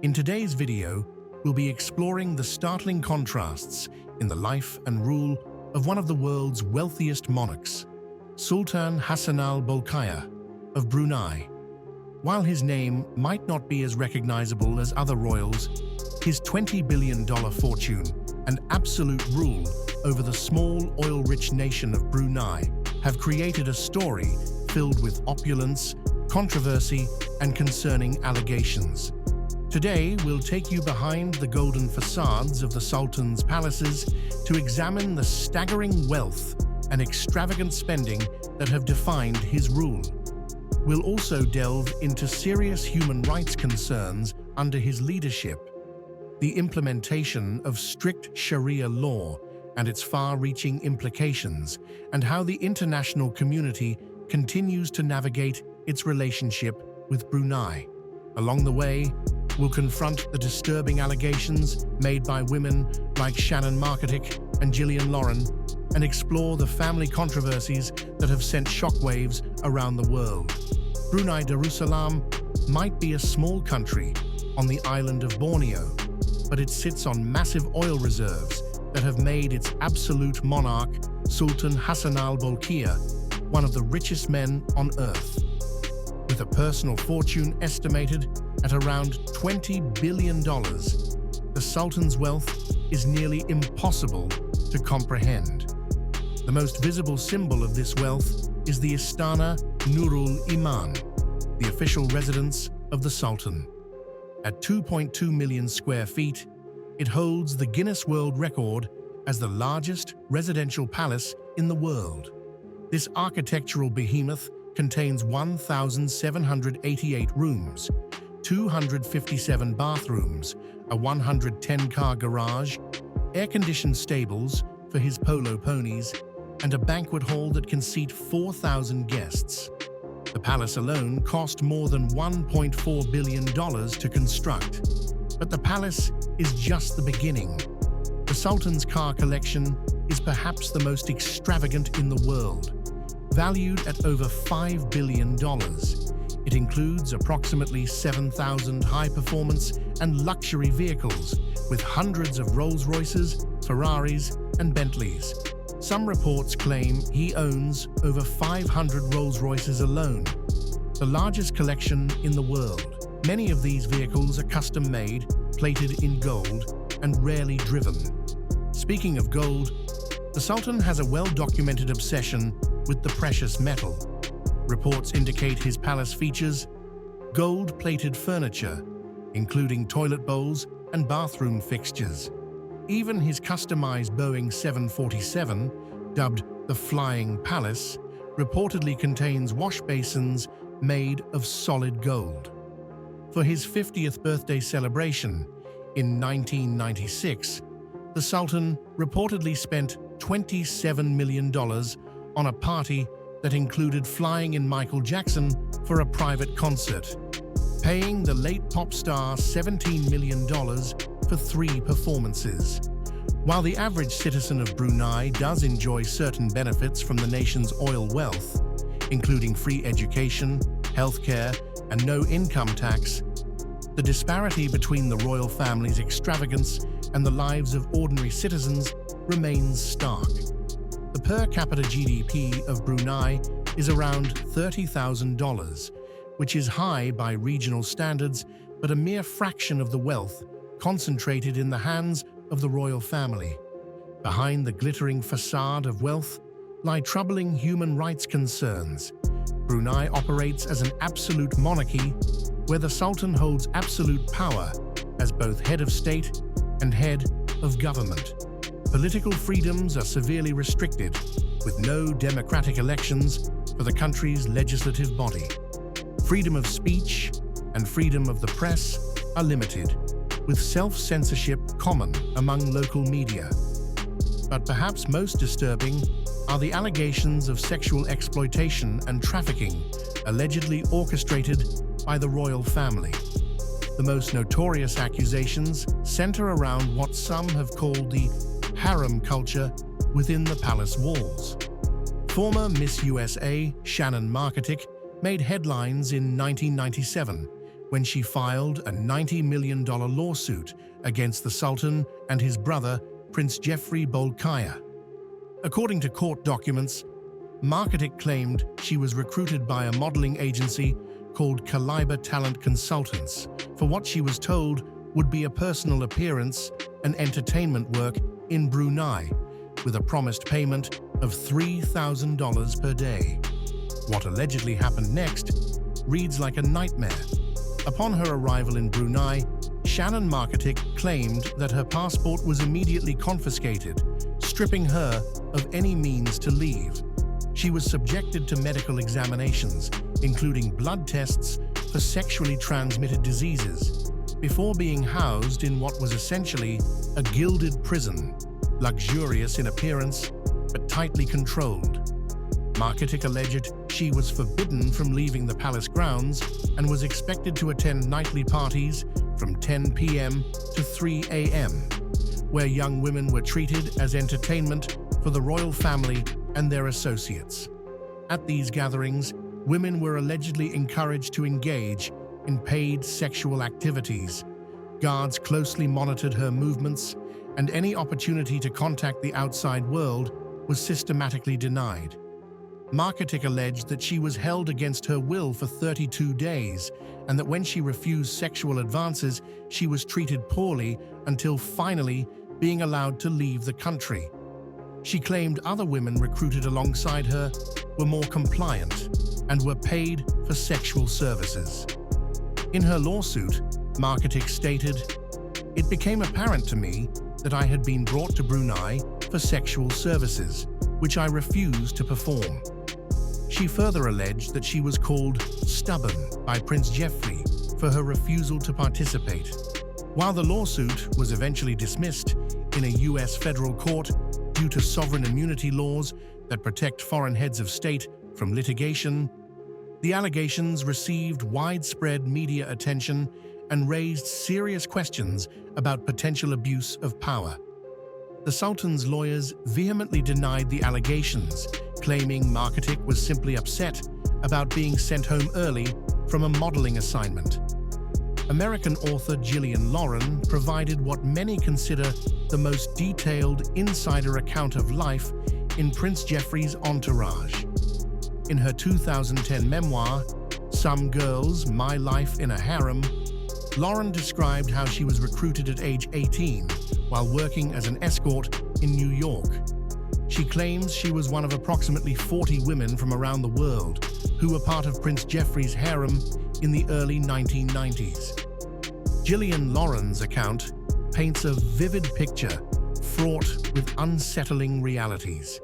In today's video, we'll be exploring the startling contrasts in the life and rule of one of the world's wealthiest monarchs, Sultan Hassanal Bolkiah of Brunei. While his name might not be as recognizable as other royals, his $20 billion fortune and absolute rule over the small oil-rich nation of Brunei have created a story filled with opulence, controversy, and concerning allegations. Today, we'll take you behind the golden facades of the Sultan's palaces to examine the staggering wealth and extravagant spending that have defined his rule. We'll also delve into serious human rights concerns under his leadership, the implementation of strict Sharia law and its far-reaching implications, and how the international community continues to navigate its relationship with Brunei. Along the way, we'll confront the disturbing allegations made by women like Shannon Marketic and Gillian Lauren and explore the family controversies that have sent shockwaves around the world. Brunei Darussalam might be a small country on the island of Borneo, but it sits on massive oil reserves that have made its absolute monarch, Sultan Hassanal Bolkiah, one of the richest men on earth. With a personal fortune estimated at around $20 billion, the Sultan's wealth is nearly impossible to comprehend. The most visible symbol of this wealth is the Istana Nurul Iman, the official residence of the Sultan. At 2.2 million square feet, it holds the Guinness World Record as the largest residential palace in the world. This architectural behemoth contains 1,788 rooms, 257 bathrooms, a 110-car garage, air-conditioned stables for his polo ponies, and a banquet hall that can seat 4,000 guests. The palace alone cost more than $1.4 billion to construct. But the palace is just the beginning. The Sultan's car collection is perhaps the most extravagant in the world. Valued at over $5 billion, it includes approximately 7,000 high-performance and luxury vehicles, with hundreds of Rolls-Royces, Ferraris, and Bentleys. Some reports claim he owns over 500 Rolls-Royces alone, the largest collection in the world. Many of these vehicles are custom-made, plated in gold, and rarely driven. Speaking of gold, the Sultan has a well-documented obsession with the precious metal. Reports indicate his palace features gold-plated furniture, including toilet bowls and bathroom fixtures. Even his customized Boeing 747, dubbed the Flying Palace, reportedly contains wash basins made of solid gold. For his 50th birthday celebration in 1996, the Sultan reportedly spent $27 million on a party that included flying in Michael Jackson for a private concert, paying the late pop star $17 million for 3 performances. While the average citizen of Brunei does enjoy certain benefits from the nation's oil wealth, including free education, healthcare, and no income tax, the disparity between the royal family's extravagance and the lives of ordinary citizens remains stark. The per capita GDP of Brunei is around $30,000, which is high by regional standards, but a mere fraction of the wealth concentrated in the hands of the royal family. Behind the glittering facade of wealth lie troubling human rights concerns. Brunei operates as an absolute monarchy, where the Sultan holds absolute power as both head of state and head of government. Political freedoms are severely restricted, with no democratic elections for the country's legislative body. Freedom of speech and freedom of the press are limited, with self-censorship common among local media. But perhaps most disturbing are the allegations of sexual exploitation and trafficking allegedly orchestrated by the royal family. The most notorious accusations center around what some have called the harem culture within the palace walls. Former Miss USA Shannon Marketic made headlines in 1997 when she filed a $90 million lawsuit against the Sultan and his brother, Prince Jeffrey Bolkiah. According to court documents, Marketing claimed she was recruited by a modeling agency called Caliber Talent Consultants for what she was told would be a personal appearance and entertainment work in Brunei, with a promised payment of $3,000 per day. What allegedly happened next reads like a nightmare. Upon her arrival in Brunei, Shannon Marketing claimed that her passport was immediately confiscated, stripping her of any means to leave. She was subjected to medical examinations, including blood tests for sexually transmitted diseases, before being housed in what was essentially a gilded prison, luxurious in appearance but tightly controlled. Marketing alleged she was forbidden from leaving the palace grounds and was expected to attend nightly parties from 10 p.m. to 3 a.m., where young women were treated as entertainment for the royal family and their associates. At these gatherings, women were allegedly encouraged to engage in paid sexual activities. Guards closely monitored her movements, and any opportunity to contact the outside world was systematically denied. Marketing alleged that she was held against her will for 32 days, and that when she refused sexual advances, she was treated poorly until finally being allowed to leave the country. She claimed other women recruited alongside her were more compliant and were paid for sexual services. In her lawsuit, Marketing stated, "It became apparent to me that I had been brought to Brunei for sexual services, which I refused to perform." She further alleged that she was called stubborn by Prince Jeffrey for her refusal to participate. While the lawsuit was eventually dismissed in a U.S. federal court due to sovereign immunity laws that protect foreign heads of state from litigation, the allegations received widespread media attention and raised serious questions about potential abuse of power. The Sultan's lawyers vehemently denied the allegations, claiming Marketing was simply upset about being sent home early from a modeling assignment. American author Gillian Lauren provided what many consider the most detailed insider account of life in Prince Jeffrey's entourage. In her 2010 memoir, Some Girls, My Life in a Harem, Lauren described how she was recruited at age 18 while working as an escort in New York. She claims she was one of approximately 40 women from around the world who were part of Prince Jeffrey's harem in the early 1990s. Gillian Lauren's account paints a vivid picture fraught with unsettling realities.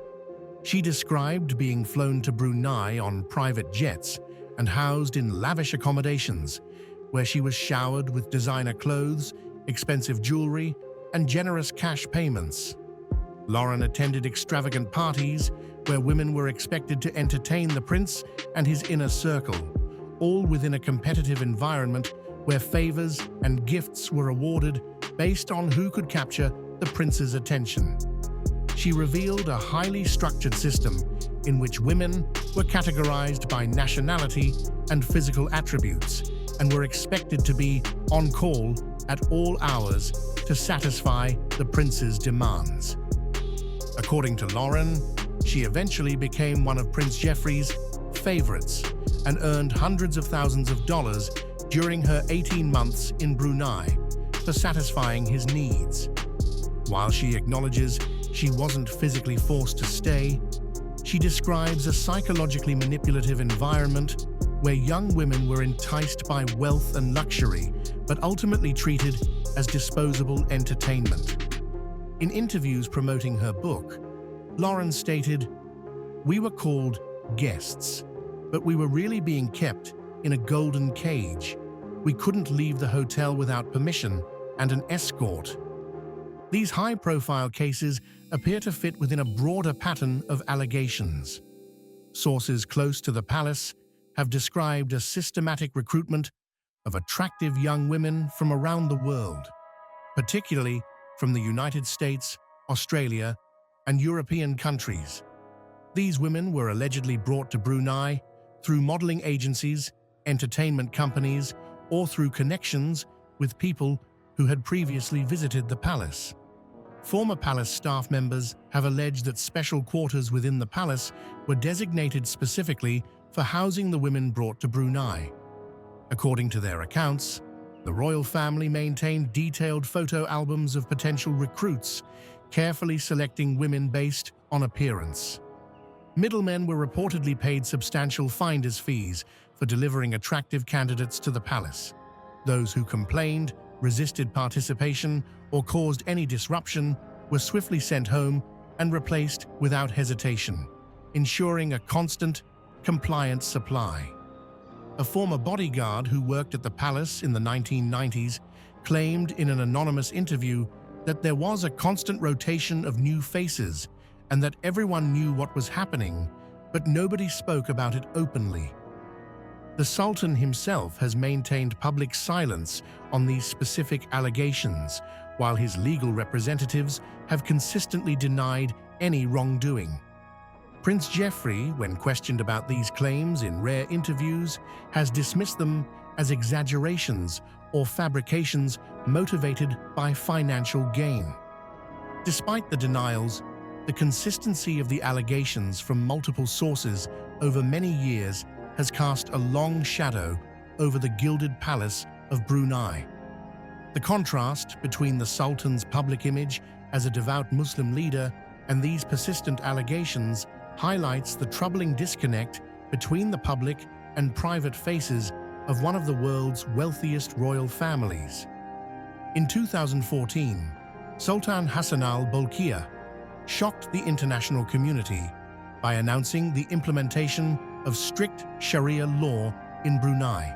She described being flown to Brunei on private jets and housed in lavish accommodations, where she was showered with designer clothes, expensive jewelry, and generous cash payments. Lauren attended extravagant parties where women were expected to entertain the prince and his inner circle, all within a competitive environment where favors and gifts were awarded based on who could capture the prince's attention. She revealed a highly structured system in which women were categorized by nationality and physical attributes and were expected to be on call at all hours to satisfy the prince's demands. According to Lauren, she eventually became one of Prince Jeffrey's favorites and earned hundreds of thousands of dollars during her 18 months in Brunei for satisfying his needs. While she acknowledges she wasn't physically forced to stay, she describes a psychologically manipulative environment where young women were enticed by wealth and luxury, but ultimately treated as disposable entertainment. In interviews promoting her book, Lauren stated, "We were called guests, but we were really being kept in a golden cage. We couldn't leave the hotel without permission and an escort." These high-profile cases appear to fit within a broader pattern of allegations. Sources close to the palace have described a systematic recruitment of attractive young women from around the world, particularly from the United States, Australia, and European countries. These women were allegedly brought to Brunei through modeling agencies, entertainment companies, or through connections with people who had previously visited the palace. Former palace staff members have alleged that special quarters within the palace were designated specifically for housing the women brought to Brunei. According to their accounts, the royal family maintained detailed photo albums of potential recruits, carefully selecting women based on appearance. Middlemen were reportedly paid substantial finder's fees for delivering attractive candidates to the palace. Those who complained, resisted participation, or caused any disruption were swiftly sent home and replaced without hesitation, ensuring a constant, compliant supply. A former bodyguard who worked at the palace in the 1990s claimed in an anonymous interview that there was a constant rotation of new faces and that everyone knew what was happening, but nobody spoke about it openly. The Sultan himself has maintained public silence on these specific allegations, while his legal representatives have consistently denied any wrongdoing. Prince Geoffrey, when questioned about these claims in rare interviews, has dismissed them as exaggerations or fabrications motivated by financial gain. Despite the denials, the consistency of the allegations from multiple sources over many years has cast a long shadow over the gilded palace of Brunei. The contrast between the Sultan's public image as a devout Muslim leader and these persistent allegations highlights the troubling disconnect between the public and private faces of one of the world's wealthiest royal families. In 2014, Sultan Hassanal Bolkiah shocked the international community by announcing the implementation of strict Sharia law in Brunei.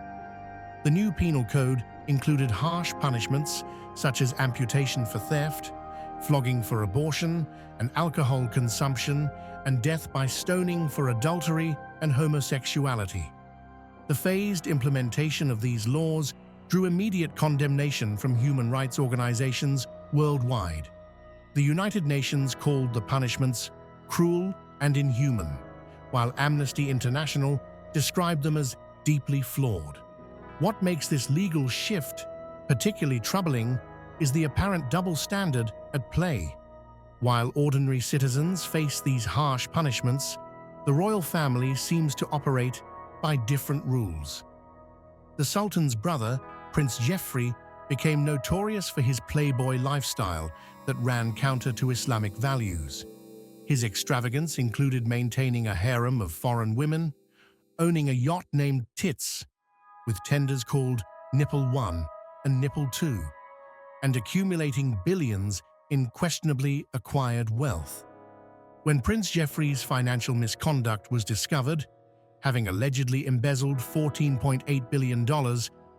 The new penal code included harsh punishments such as amputation for theft, flogging for abortion and alcohol consumption, and death by stoning for adultery and homosexuality. The phased implementation of these laws drew immediate condemnation from human rights organizations worldwide. The United Nations called the punishments cruel and inhuman, while Amnesty International described them as deeply flawed. What makes this legal shift particularly troubling is the apparent double standard at play. While ordinary citizens face these harsh punishments, the royal family seems to operate by different rules. The Sultan's brother, Prince Geoffrey, became notorious for his playboy lifestyle that ran counter to Islamic values. His extravagance included maintaining a harem of foreign women, owning a yacht named Tits, with tenders called Nipple 1 and Nipple 2, and accumulating billions in questionably acquired wealth. When Prince Geoffrey's financial misconduct was discovered, having allegedly embezzled $14.8 billion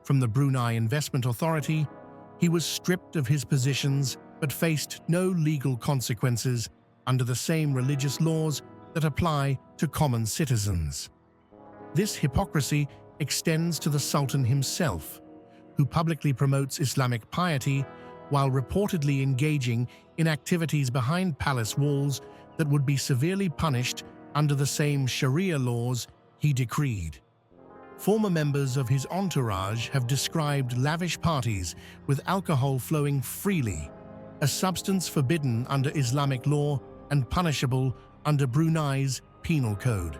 from the Brunei Investment Authority, he was stripped of his positions but faced no legal consequences under the same religious laws that apply to common citizens. This hypocrisy extends to the Sultan himself, who publicly promotes Islamic piety while reportedly engaging in activities behind palace walls that would be severely punished under the same Sharia laws he decreed. Former members of his entourage have described lavish parties with alcohol flowing freely, a substance forbidden under Islamic law and punishable under Brunei's penal code.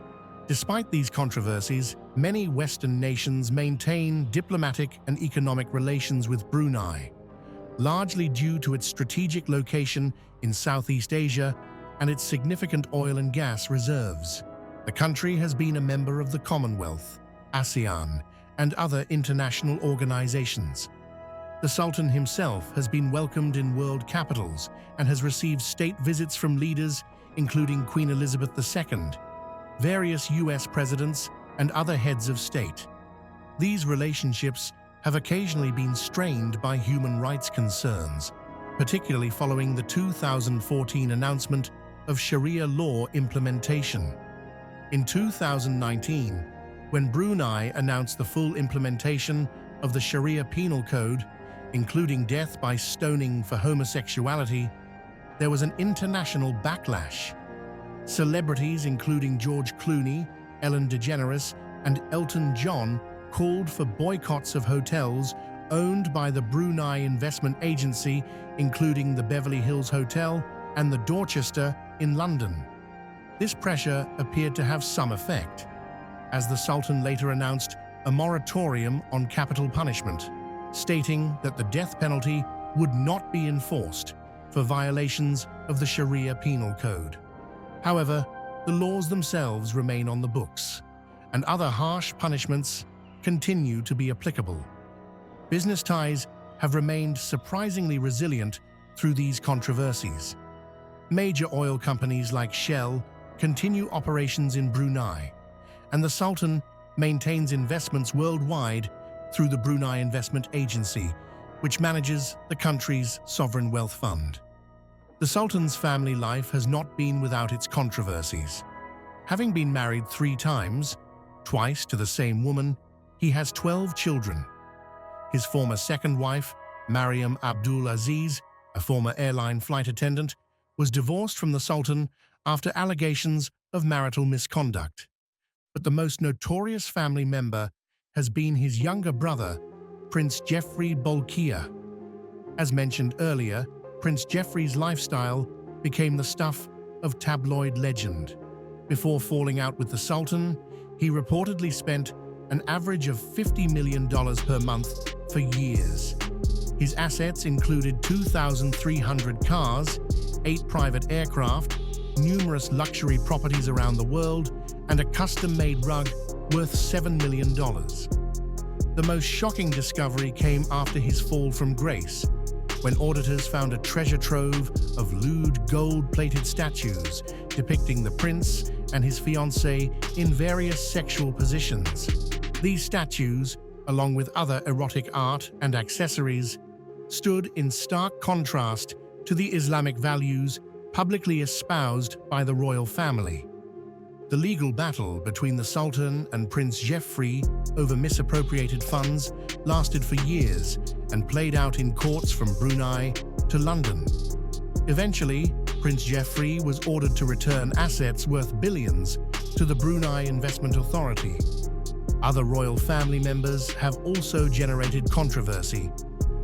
Despite these controversies, many Western nations maintain diplomatic and economic relations with Brunei, largely due to its strategic location in Southeast Asia and its significant oil and gas reserves. The country has been a member of the Commonwealth, ASEAN, and other international organizations. The Sultan himself has been welcomed in world capitals and has received state visits from leaders including Queen Elizabeth II, various US presidents, and other heads of state. These relationships have occasionally been strained by human rights concerns, particularly following the 2014 announcement of Sharia law implementation. In 2019, when Brunei announced the full implementation of the Sharia penal code, including death by stoning for homosexuality, there was an international backlash. Celebrities including George Clooney, Ellen DeGeneres, and Elton John called for boycotts of hotels owned by the Brunei Investment Agency, including the Beverly Hills Hotel and the Dorchester in London. This pressure appeared to have some effect, as the Sultan later announced a moratorium on capital punishment, stating that the death penalty would not be enforced for violations of the Sharia penal code. However, the laws themselves remain on the books, and other harsh punishments continue to be applicable. Business ties have remained surprisingly resilient through these controversies. Major oil companies like Shell continue operations in Brunei, and the Sultan maintains investments worldwide through the Brunei Investment Agency, which manages the country's sovereign wealth fund. The Sultan's family life has not been without its controversies. Having been married 3 times, twice to the same woman, he has 12 children. His former second wife, Mariam Abdul Aziz, a former airline flight attendant, was divorced from the Sultan after allegations of marital misconduct. But the most notorious family member has been his younger brother, Prince Jeffrey Bolkiah. As mentioned earlier, Prince Jeffrey's lifestyle became the stuff of tabloid legend. Before falling out with the Sultan, he reportedly spent an average of $50 million per month for years. His assets included 2,300 cars, 8 private aircraft, numerous luxury properties around the world, and a custom-made rug worth $7 million. The most shocking discovery came after his fall from grace, when auditors found a treasure trove of lewd gold-plated statues depicting the prince and his fiancée in various sexual positions. These statues, along with other erotic art and accessories, stood in stark contrast to the Islamic values publicly espoused by the royal family. The legal battle between the Sultan and Prince Jeffrey over misappropriated funds lasted for years and played out in courts from Brunei to London. Eventually, Prince Jeffrey was ordered to return assets worth billions to the Brunei Investment Authority. Other royal family members have also generated controversy.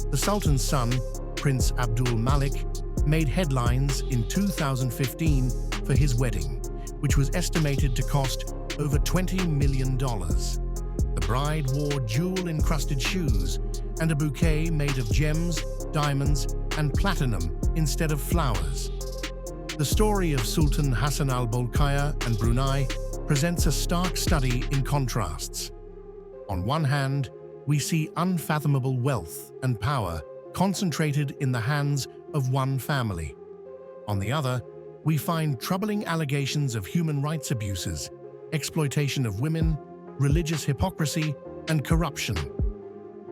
The Sultan's son, Prince Abdul Malik, made headlines in 2015 for his wedding, which was estimated to cost over $20 million. The bride wore jewel-encrusted shoes and a bouquet made of gems, diamonds, and platinum instead of flowers. The story of Sultan Hassanal Bolkiah and Brunei presents a stark study in contrasts. On one hand, we see unfathomable wealth and power concentrated in the hands of one family. On the other, we find troubling allegations of human rights abuses, exploitation of women, religious hypocrisy, and corruption.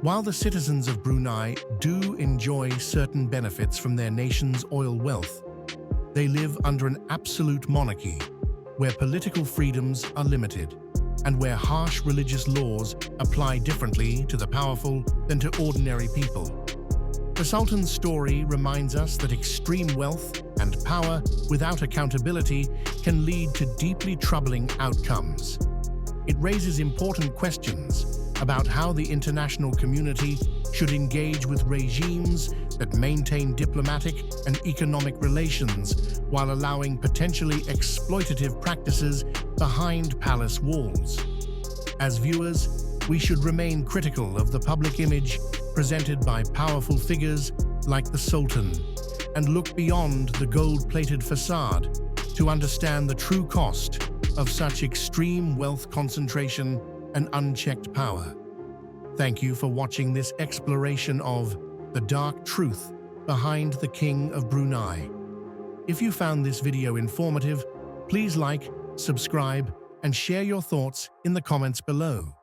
While the citizens of Brunei do enjoy certain benefits from their nation's oil wealth, they live under an absolute monarchy, where political freedoms are limited, and where harsh religious laws apply differently to the powerful than to ordinary people. The Sultan's story reminds us that extreme wealth and power without accountability can lead to deeply troubling outcomes. It raises important questions about how the international community should engage with regimes that maintain diplomatic and economic relations while allowing potentially exploitative practices behind palace walls. As viewers, we should remain critical of the public image presented by powerful figures like the Sultan, and look beyond the gold-plated facade to understand the true cost of such extreme wealth concentration and unchecked power. Thank you for watching this exploration of the dark truth behind the King of Brunei. If you found this video informative, please like, subscribe, and share your thoughts in the comments below.